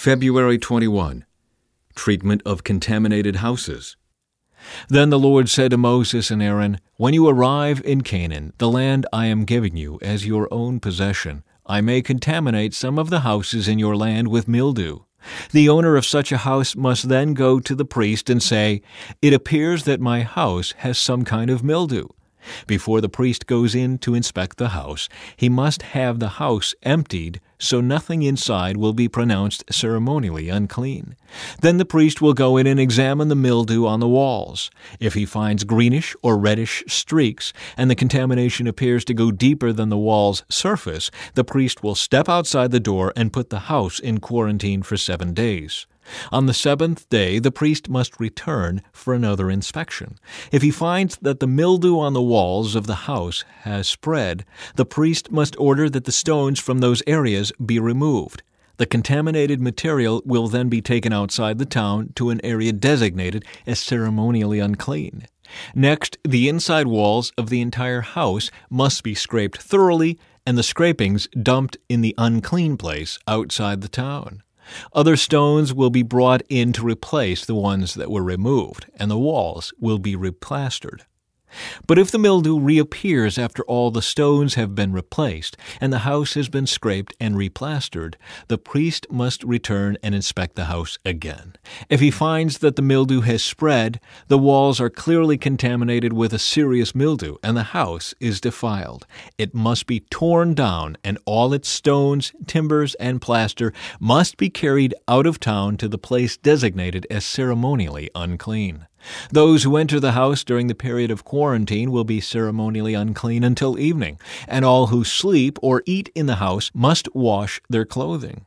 February 21. Treatment of contaminated houses. Then the Lord said to Moses and Aaron, "When you arrive in Canaan, the land I am giving you as your own possession, I may contaminate some of the houses in your land with mildew. The owner of such a house must then go to the priest and say, 'It appears that my house has some kind of mildew.' Before the priest goes in to inspect the house, he must have the house emptied so nothing inside will be pronounced ceremonially unclean. Then the priest will go in and examine the mildew on the walls. If he finds greenish or reddish streaks, and the contamination appears to go deeper than the wall's surface, the priest will step outside the door and put the house in quarantine for 7 days. On the 7th day, the priest must return for another inspection. If he finds that the mildew on the walls of the house has spread, the priest must order that the stones from those areas be removed. The contaminated material will then be taken outside the town to an area designated as ceremonially unclean. Next, the inside walls of the entire house must be scraped thoroughly and the scrapings dumped in the unclean place outside the town. Other stones will be brought in to replace the ones that were removed, and the walls will be replastered. But if the mildew reappears after all the stones have been replaced and the house has been scraped and replastered, the priest must return and inspect the house again. If he finds that the mildew has spread, the walls are clearly contaminated with a serious mildew and the house is defiled. It must be torn down, and all its stones, timbers, and plaster must be carried out of town to the place designated as ceremonially unclean. Those who enter the house during the period of quarantine will be ceremonially unclean until evening, and all who sleep or eat in the house must wash their clothing.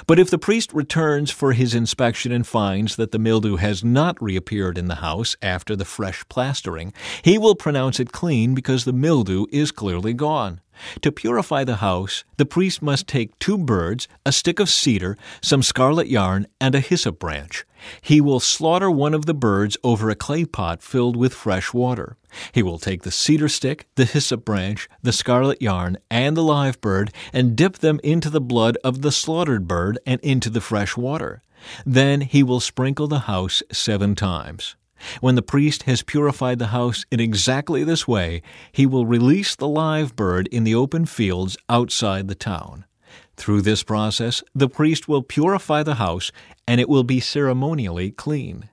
But if the priest returns for his inspection and finds that the mildew has not reappeared in the house after the fresh plastering, he will pronounce it clean because the mildew is clearly gone. To purify the house, the priest must take 2 birds, a stick of cedar, some scarlet yarn, and a hyssop branch. He will slaughter one of the birds over a clay pot filled with fresh water. He will take the cedar stick, the hyssop branch, the scarlet yarn, and the live bird, and dip them into the blood of the slaughtered bird and into the fresh water. Then he will sprinkle the house 7 times. When the priest has purified the house in exactly this way, he will release the live bird in the open fields outside the town. Through this process, the priest will purify the house, and it will be ceremonially clean.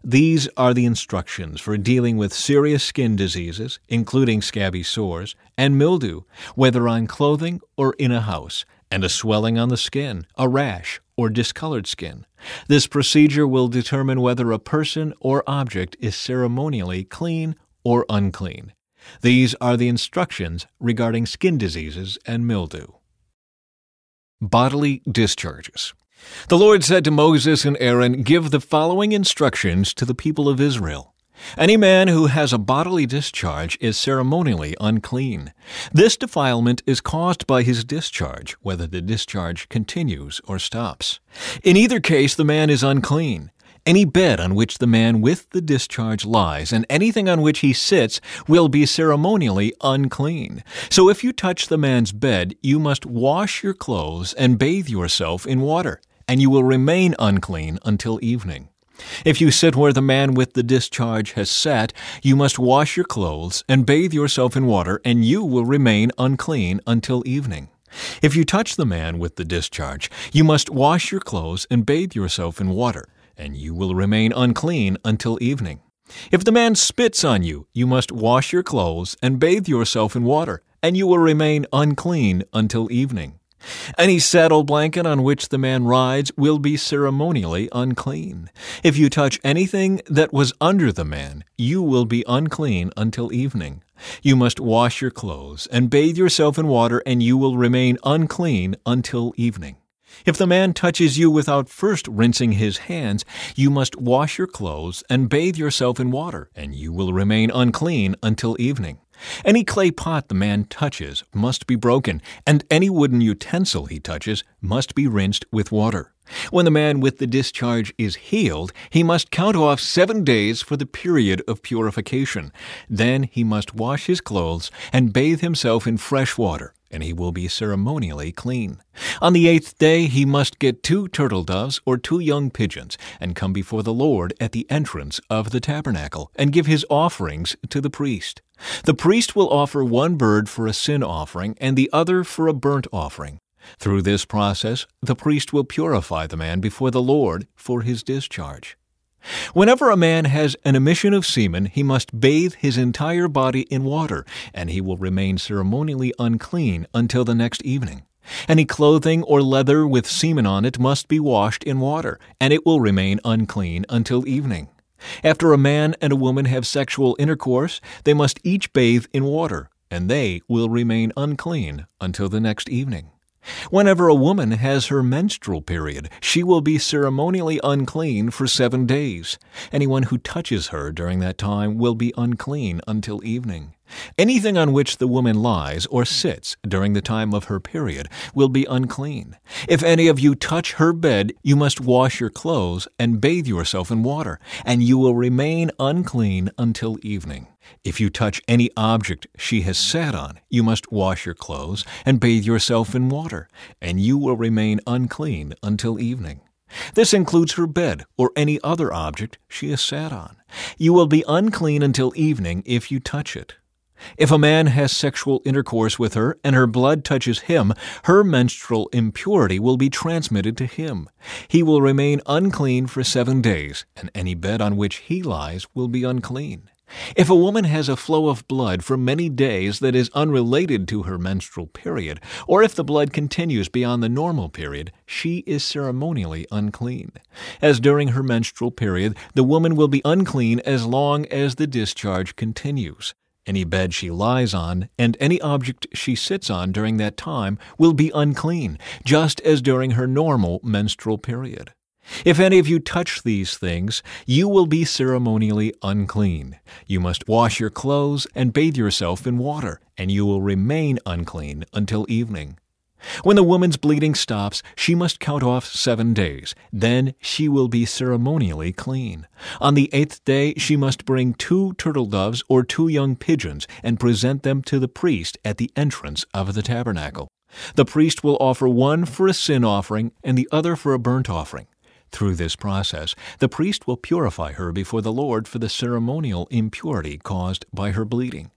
These are the instructions for dealing with serious skin diseases, including scabby sores, and mildew, whether on clothing or in a house, and a swelling on the skin, a rash, or discolored skin. This procedure will determine whether a person or object is ceremonially clean or unclean. These are the instructions regarding skin diseases and mildew. Bodily discharges. The Lord said to Moses and Aaron, "Give the following instructions to the people of Israel. Any man who has a bodily discharge is ceremonially unclean. This defilement is caused by his discharge, whether the discharge continues or stops. In either case, the man is unclean. Any bed on which the man with the discharge lies and anything on which he sits will be ceremonially unclean. So if you touch the man's bed, you must wash your clothes and bathe yourself in water, and you will remain unclean until evening. If you sit where the man with the discharge has sat, you must wash your clothes and bathe yourself in water, and you will remain unclean until evening. If you touch the man with the discharge, you must wash your clothes and bathe yourself in water, and you will remain unclean until evening. If the man spits on you, you must wash your clothes and bathe yourself in water, and you will remain unclean until evening. Any saddle blanket on which the man rides will be ceremonially unclean. If you touch anything that was under the man, you will be unclean until evening. You must wash your clothes and bathe yourself in water, and you will remain unclean until evening. If the man touches you without first rinsing his hands, you must wash your clothes and bathe yourself in water, and you will remain unclean until evening. Any clay pot the man touches must be broken, and any wooden utensil he touches must be rinsed with water. When the man with the discharge is healed, he must count off 7 days for the period of purification. Then he must wash his clothes and bathe himself in fresh water, and he will be ceremonially clean. On the 8th day he must get 2 turtle doves or 2 young pigeons, and come before the Lord at the entrance of the tabernacle, and give his offerings to the priest. The priest will offer one bird for a sin offering and the other for a burnt offering. Through this process, the priest will purify the man before the Lord for his discharge. Whenever a man has an emission of semen, he must bathe his entire body in water, and he will remain ceremonially unclean until the next evening. Any clothing or leather with semen on it must be washed in water, and it will remain unclean until evening. After a man and a woman have sexual intercourse, they must each bathe in water, and they will remain unclean until the next evening. Whenever a woman has her menstrual period, she will be ceremonially unclean for 7 days. Anyone who touches her during that time will be unclean until evening. Anything on which the woman lies or sits during the time of her period will be unclean. If any of you touch her bed, you must wash your clothes and bathe yourself in water, and you will remain unclean until evening. If you touch any object she has sat on, you must wash your clothes and bathe yourself in water, and you will remain unclean until evening. This includes her bed or any other object she has sat on. You will be unclean until evening if you touch it. If a man has sexual intercourse with her and her blood touches him, her menstrual impurity will be transmitted to him. He will remain unclean for 7 days, and any bed on which he lies will be unclean. If a woman has a flow of blood for many days that is unrelated to her menstrual period, or if the blood continues beyond the normal period, she is ceremonially unclean. As during her menstrual period, the woman will be unclean as long as the discharge continues. Any bed she lies on and any object she sits on during that time will be unclean, just as during her normal menstrual period. If any of you touch these things, you will be ceremonially unclean. You must wash your clothes and bathe yourself in water, and you will remain unclean until evening. When the woman's bleeding stops, she must count off 7 days. Then she will be ceremonially clean. On the 8th day, she must bring 2 turtle doves or 2 young pigeons and present them to the priest at the entrance of the tabernacle. The priest will offer one for a sin offering and the other for a burnt offering. Through this process, the priest will purify her before the Lord for the ceremonial impurity caused by her bleeding.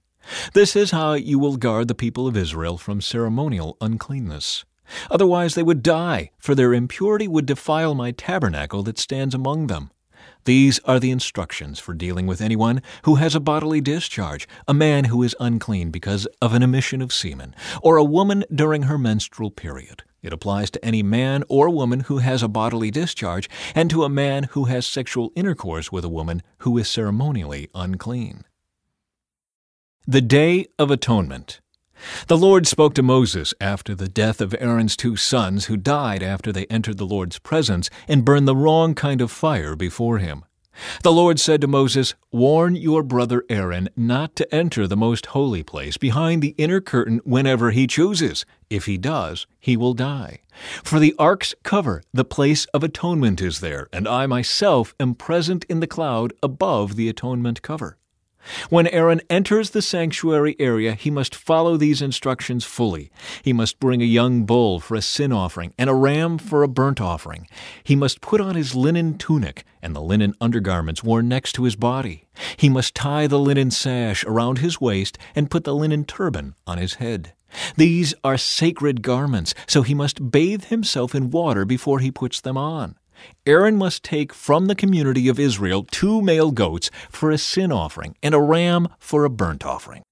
This is how you will guard the people of Israel from ceremonial uncleanness. Otherwise they would die, for their impurity would defile my tabernacle that stands among them. These are the instructions for dealing with anyone who has a bodily discharge, a man who is unclean because of an emission of semen, or a woman during her menstrual period. It applies to any man or woman who has a bodily discharge, and to a man who has sexual intercourse with a woman who is ceremonially unclean. The Day of Atonement. The Lord spoke to Moses after the death of Aaron's 2 sons who died after they entered the Lord's presence and burned the wrong kind of fire before him. The Lord said to Moses, "Warn your brother Aaron not to enter the most holy place behind the inner curtain whenever he chooses. If he does, he will die. For the ark's cover, the place of atonement is there, and I myself am present in the cloud above the atonement cover." When Aaron enters the sanctuary area, he must follow these instructions fully. He must bring a young bull for a sin offering and a ram for a burnt offering. He must put on his linen tunic and the linen undergarments worn next to his body. He must tie the linen sash around his waist and put the linen turban on his head. These are sacred garments, so he must bathe himself in water before he puts them on. Aaron must take from the community of Israel 2 male goats for a sin offering and a ram for a burnt offering.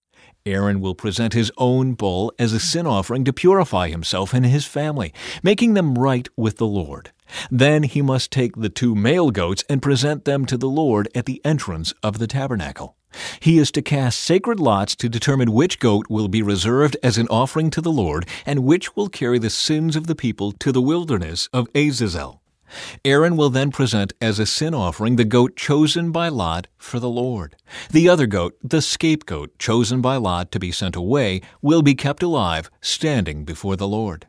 Aaron will present his own bull as a sin offering to purify himself and his family, making them right with the Lord. Then he must take the 2 male goats and present them to the Lord at the entrance of the tabernacle. He is to cast sacred lots to determine which goat will be reserved as an offering to the Lord and which will carry the sins of the people to the wilderness of Azazel. Aaron will then present as a sin offering the goat chosen by lot for the Lord. The other goat, the scapegoat chosen by lot to be sent away, will be kept alive, standing before the Lord.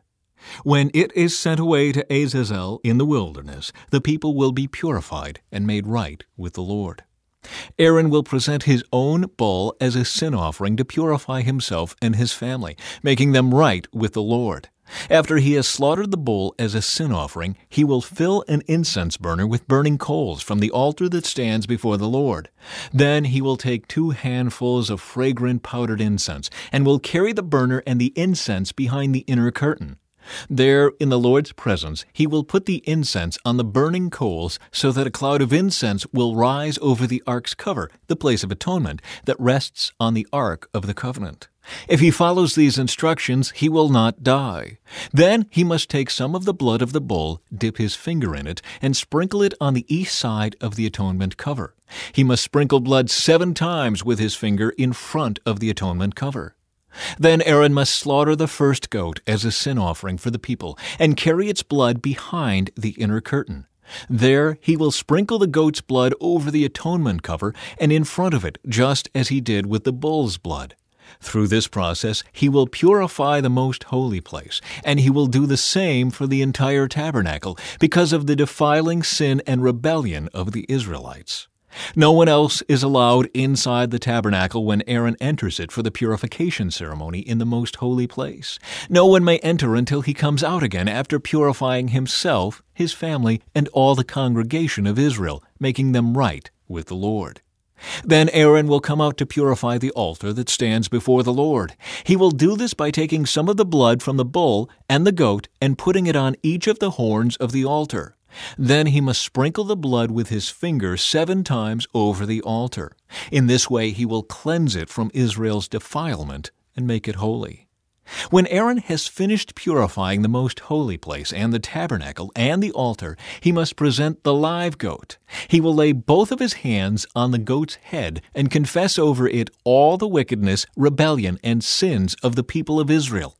When it is sent away to Azazel in the wilderness, the people will be purified and made right with the Lord. Aaron will present his own bull as a sin offering to purify himself and his family, making them right with the Lord. After he has slaughtered the bull as a sin offering, he will fill an incense burner with burning coals from the altar that stands before the Lord. Then he will take 2 handfuls of fragrant powdered incense and will carry the burner and the incense behind the inner curtain. There, in the Lord's presence, he will put the incense on the burning coals so that a cloud of incense will rise over the ark's cover, the place of atonement, that rests on the ark of the covenant. If he follows these instructions, he will not die. Then he must take some of the blood of the bull, dip his finger in it, and sprinkle it on the east side of the atonement cover. He must sprinkle blood 7 times with his finger in front of the atonement cover. Then Aaron must slaughter the first goat as a sin offering for the people and carry its blood behind the inner curtain. There he will sprinkle the goat's blood over the atonement cover and in front of it, just as he did with the bull's blood. Through this process, he will purify the most holy place, and he will do the same for the entire tabernacle because of the defiling sin and rebellion of the Israelites. No one else is allowed inside the tabernacle when Aaron enters it for the purification ceremony in the most holy place. No one may enter until he comes out again after purifying himself, his family, and all the congregation of Israel, making them right with the Lord. Then Aaron will come out to purify the altar that stands before the Lord. He will do this by taking some of the blood from the bull and the goat and putting it on each of the horns of the altar. Then he must sprinkle the blood with his finger 7 times over the altar. In this way he will cleanse it from Israel's defilement and make it holy. When Aaron has finished purifying the most holy place and the tabernacle and the altar, he must present the live goat. He will lay both of his hands on the goat's head and confess over it all the wickedness, rebellion, and sins of the people of Israel.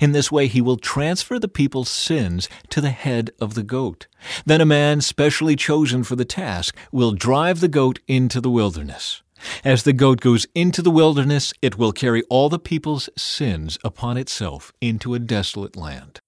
In this way he will transfer the people's sins to the head of the goat. Then a man specially chosen for the task will drive the goat into the wilderness. As the goat goes into the wilderness, it will carry all the people's sins upon itself into a desolate land.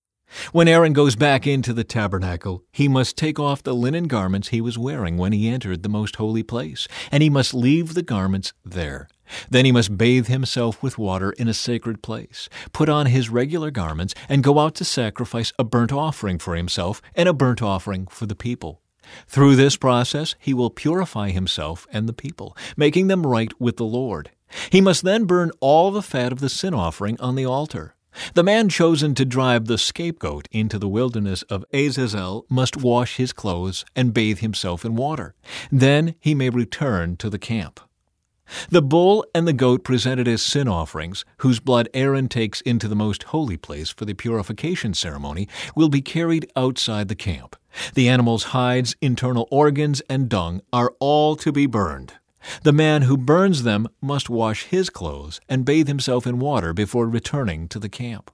When Aaron goes back into the tabernacle, he must take off the linen garments he was wearing when he entered the most holy place, and he must leave the garments there. Then he must bathe himself with water in a sacred place, put on his regular garments, and go out to sacrifice a burnt offering for himself and a burnt offering for the people. Through this process, he will purify himself and the people, making them right with the Lord. He must then burn all the fat of the sin offering on the altar. The man chosen to drive the scapegoat into the wilderness of Azazel must wash his clothes and bathe himself in water. Then he may return to the camp. The bull and the goat presented as sin offerings, whose blood Aaron takes into the most holy place for the purification ceremony, will be carried outside the camp. The animal's hides, internal organs, and dung are all to be burned. The man who burns them must wash his clothes and bathe himself in water before returning to the camp.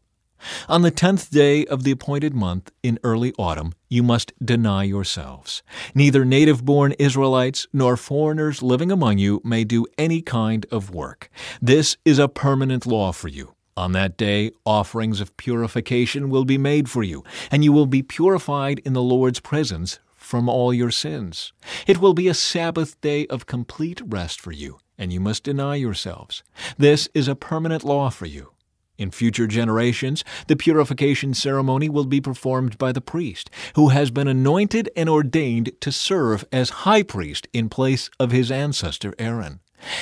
On the 10th day of the appointed month in early autumn, you must deny yourselves. Neither native-born Israelites nor foreigners living among you may do any kind of work. This is a permanent law for you. On that day, offerings of purification will be made for you, and you will be purified in the Lord's presence from all your sins. It will be a Sabbath day of complete rest for you, and you must deny yourselves. This is a permanent law for you. In future generations, the purification ceremony will be performed by the priest, who has been anointed and ordained to serve as high priest in place of his ancestor Aaron.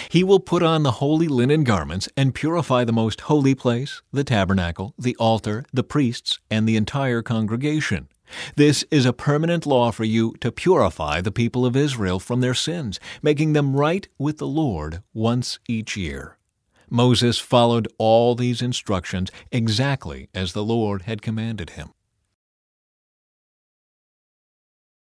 He will put on the holy linen garments and purify the most holy place, the tabernacle, the altar, the priests, and the entire congregation. This is a permanent law for you to purify the people of Israel from their sins, making them right with the Lord once each year. Moses followed all these instructions exactly as the Lord had commanded him.